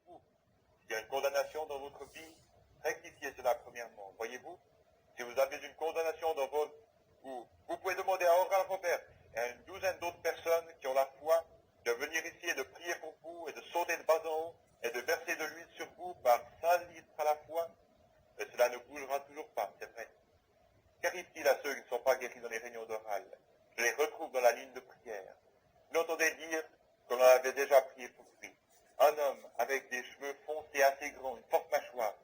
pour vous. S'il y a une condamnation dans votre vie, rectifiez cela premièrement. Voyez-vous, si vous avez une condamnation dans votre... Vous pouvez demander à Oral Robert et à une douzaine d'autres personnes qui ont la foi de venir ici et de prier pour vous et de sauter de bas en haut et de verser de l'huile sur vous par 5 litres à la fois. Et cela ne bougera toujours pas, c'est vrai. Qu'arrive-t-il à ceux qui ne sont pas guéris dans les réunions d'oral? Je les retrouve dans la ligne de prière. Vous l'entendez dire qu'on en avait déjà prié pour lui. Un homme avec des cheveux foncés assez grands, une forte mâchoire.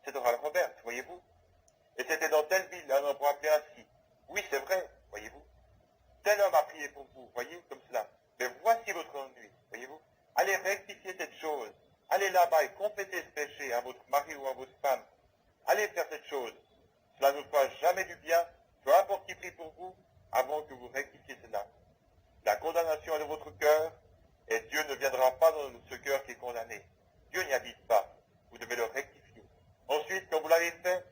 C'est Oral Roberts, voyez-vous. Et c'était dans telle ville, un endroit appelé ainsi. Oui, c'est vrai, voyez-vous. Tel homme a prié pour vous, voyez, comme cela. Mais voici votre ennui, voyez-vous. Allez rectifier cette chose. Allez là-bas et confessez ce péché à votre mari ou à votre femme. Allez faire cette chose. Cela ne fera jamais du bien, peu importe qui prie pour vous, avant que vous rectifiez cela. La condamnation est dans votre cœur, et Dieu ne viendra pas dans ce cœur qui est condamné. Dieu n'y habite pas. Vous devez le rectifier. Ensuite, quand vous l'avez fait,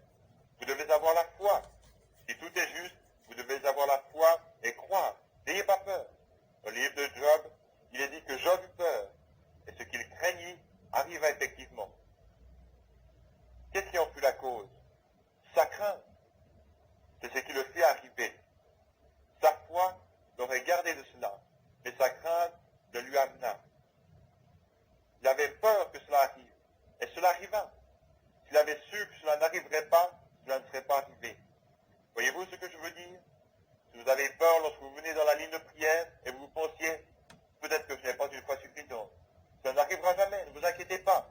vous devez avoir la foi. Si tout est juste, vous devez avoir la foi et croire. N'ayez pas peur. Dans le livre de Job, il est dit que Job eut peur, et ce qu'il craignit arriva effectivement. Qu'est-ce qui en fut la cause? Sa crainte. C'est ce qui le fait arriver. Sa foi l'aurait gardé de cela, mais sa crainte le lui amena. Il avait peur que cela arrive, et cela arriva. S'il avait su que cela n'arriverait pas, cela ne serait pas arrivé. Voyez-vous ce que je veux dire? Si vous avez peur lorsque vous venez dans la ligne de prière et vous pensiez, peut-être que ce n'est pas une foi suffisante, cela n'arrivera jamais, ne vous inquiétez pas.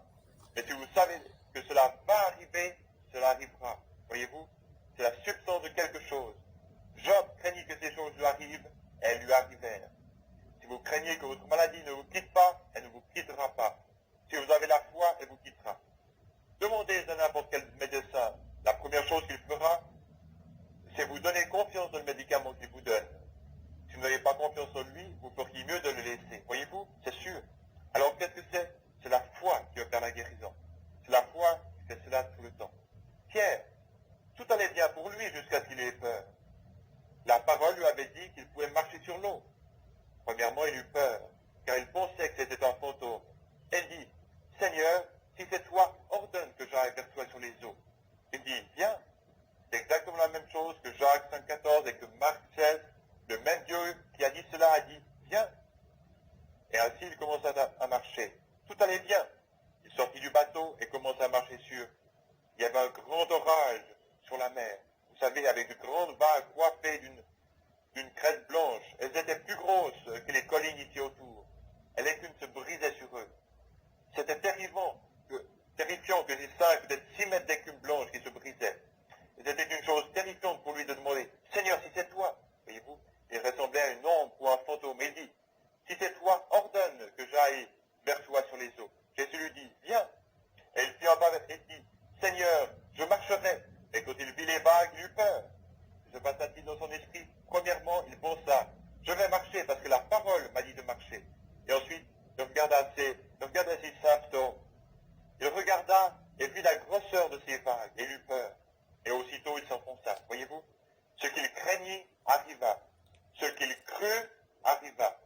Mais si vous savez que cela va arriver, cela arrivera. Voyez-vous, c'est la substance de quelque chose. Job craignit que ces choses lui arrivent, et elles lui arrivèrent. Si vous craignez que votre maladie ne vous quitte pas, elle ne vous quittera pas. Si vous avez la foi, elle vous quittera. Demandez à n'importe quel médecin. La première chose qu'il fera, c'est vous donner confiance dans le médicament qu'il vous donne. Si vous n'avez pas confiance en lui, vous feriez mieux de le laisser. Voyez-vous, c'est sûr. Alors qu'est-ce que c'est? C'est la foi qui opère la guérison. C'est la foi qui fait cela tout le temps. Pierre, tout allait bien pour lui jusqu'à ce qu'il ait peur. La parole lui avait dit qu'il pouvait marcher sur l'eau. Premièrement, il eut peur, car il pensait que c'était un fantôme. Elle dit, Seigneur, si c'est toi, ordonne que j'aille vers toi sur les eaux. Il dit, viens. C'est exactement la même chose que Jacques 5,14 et que Marc 16. Le même Dieu qui a dit cela a dit, viens. Et ainsi il commença à marcher. Tout allait bien. Il sortit du bateau et commença à marcher sur. Il y avait un grand orage sur la mer. Vous savez, avec de grandes vagues coiffées d'une crête blanche. Elles étaient plus grosses que les collines ici autour. Et les dunes se brisaient sur eux. C'était terrifiant que ces 5, peut-être 6 mètres d'écume blanche qui se brisaient. Et c'était une chose terrifiante pour lui de demander, Seigneur, si c'est toi, voyez-vous, il ressemblait à une ombre ou un fantôme. Il dit, si c'est toi, ordonne que j'aille vers toi sur les eaux. Jésus lui dit, viens. Et il fit un pas et dit, Seigneur, je marcherai. Et quand il vit les vagues, il eut peur. Que se passa-t-il dans son esprit? Premièrement, il pensa, je vais marcher parce que la parole m'a dit de marcher. Et ensuite, il regarda ces symptômes. Il regarda et vit la grosseur de ces vagues et il eut peur. Et aussitôt, il s'enfonça. Voyez-vous, ce qu'il craignit arriva. Ce qu'il crut arriva.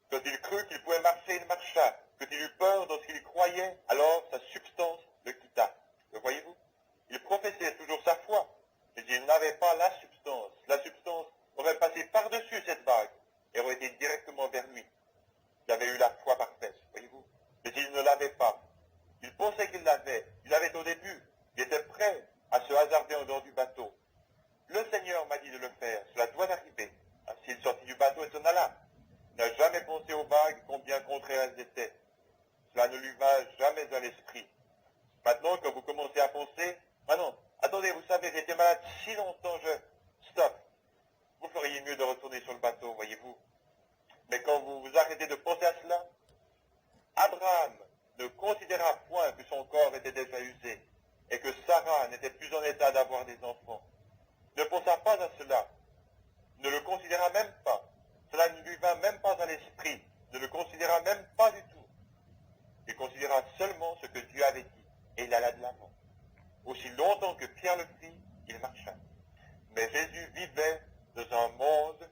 Quand il crut qu'il pouvait marcher, il marcha. Quand il eut peur dans ce qu'il croyait, alors sa substance le quitta. Le voyez-vous? Il professait toujours sa foi, mais il n'avait pas la substance. La substance aurait passé par-dessus cette vague et aurait été directement vers lui. Il avait eu la foi parfaite, voyez-vous, mais il ne l'avait pas. Il pensait qu'il l'avait. Il l'avait au début. Il était prêt à se hasarder en dehors du bateau. Le Seigneur m'a dit de le faire. Cela doit arriver. Ainsi, il sortit du bateau et s'en alla. Il n'a jamais pensé aux vagues, combien contraires elles étaient. Cela ne lui va jamais à l'esprit. Maintenant, quand vous commencez à penser, ah non, attendez, vous savez, j'étais malade si longtemps, stop. Vous feriez mieux de retourner sur le bateau, voyez-vous. Mais quand vous vous arrêtez de penser à cela, Abraham ne considéra point que son corps était déjà usé et que Sarah n'était plus en état d'avoir des enfants. Ne pensa pas à cela, ne le considéra même pas. Cela ne lui vint même pas à l'esprit, ne le considéra même pas du tout. Il considéra seulement ce que Dieu avait dit, et il alla de l'avant. Aussi longtemps que Pierre le fit, il marcha. Mais Jésus vivait dans un monde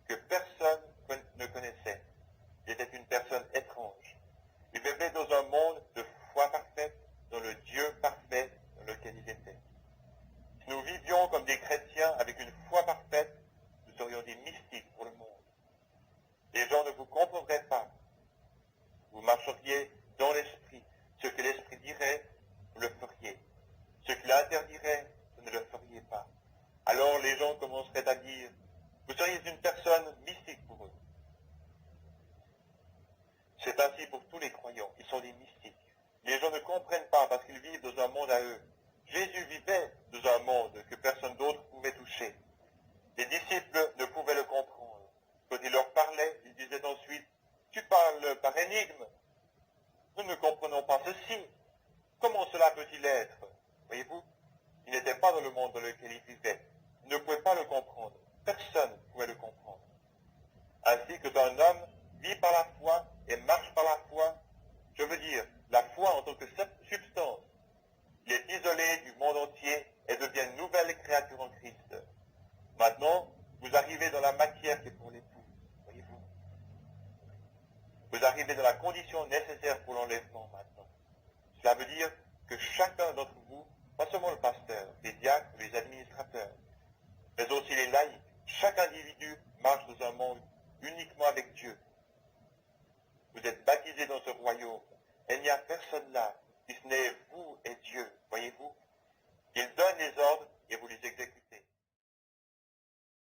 que personne ne connaissait. Il était une personne étrange. Il vivait dans un monde étiez dans l'esprit. Ce que l'esprit dirait, vous le feriez. Ce qu'il interdirait, vous ne le feriez pas. Alors les gens commenceraient à dire, vous seriez une personne mystique pour eux. C'est ainsi pour tous les croyants, ils sont des mystiques. Les gens ne comprennent pas parce qu'ils vivent dans un monde à eux. Jésus vivait dans un monde que personne d'autre pouvait toucher. Les disciples ne pouvaient le comprendre. Quand il leur parlait, ils disaient ensuite, tu parles par énigme. Nous ne comprenons pas ceci. Comment cela peut-il être? Voyez-vous, il n'était pas dans le monde dans lequel il vivait. Il ne pouvait pas le comprendre. Personne ne pouvait le comprendre. Ainsi que un homme vit par la foi et marche par la foi, je veux dire, la foi en tant que substance. Il est isolé du monde entier et devient une nouvelle créature en Christ. Maintenant, vous arrivez dans la matière qui est pour l'époux, voyez-vous. Vous arrivez dans la condition nécessaire pour l'enlèvement maintenant. Cela veut dire que chacun d'entre vous, pas seulement le pasteur, les diacres, les administrateurs, mais aussi les laïcs, chaque individu marche dans un monde uniquement avec Dieu. Vous êtes baptisés dans ce royaume, et il n'y a personne là, si ce n'est vous et Dieu, voyez-vous. Il donne les ordres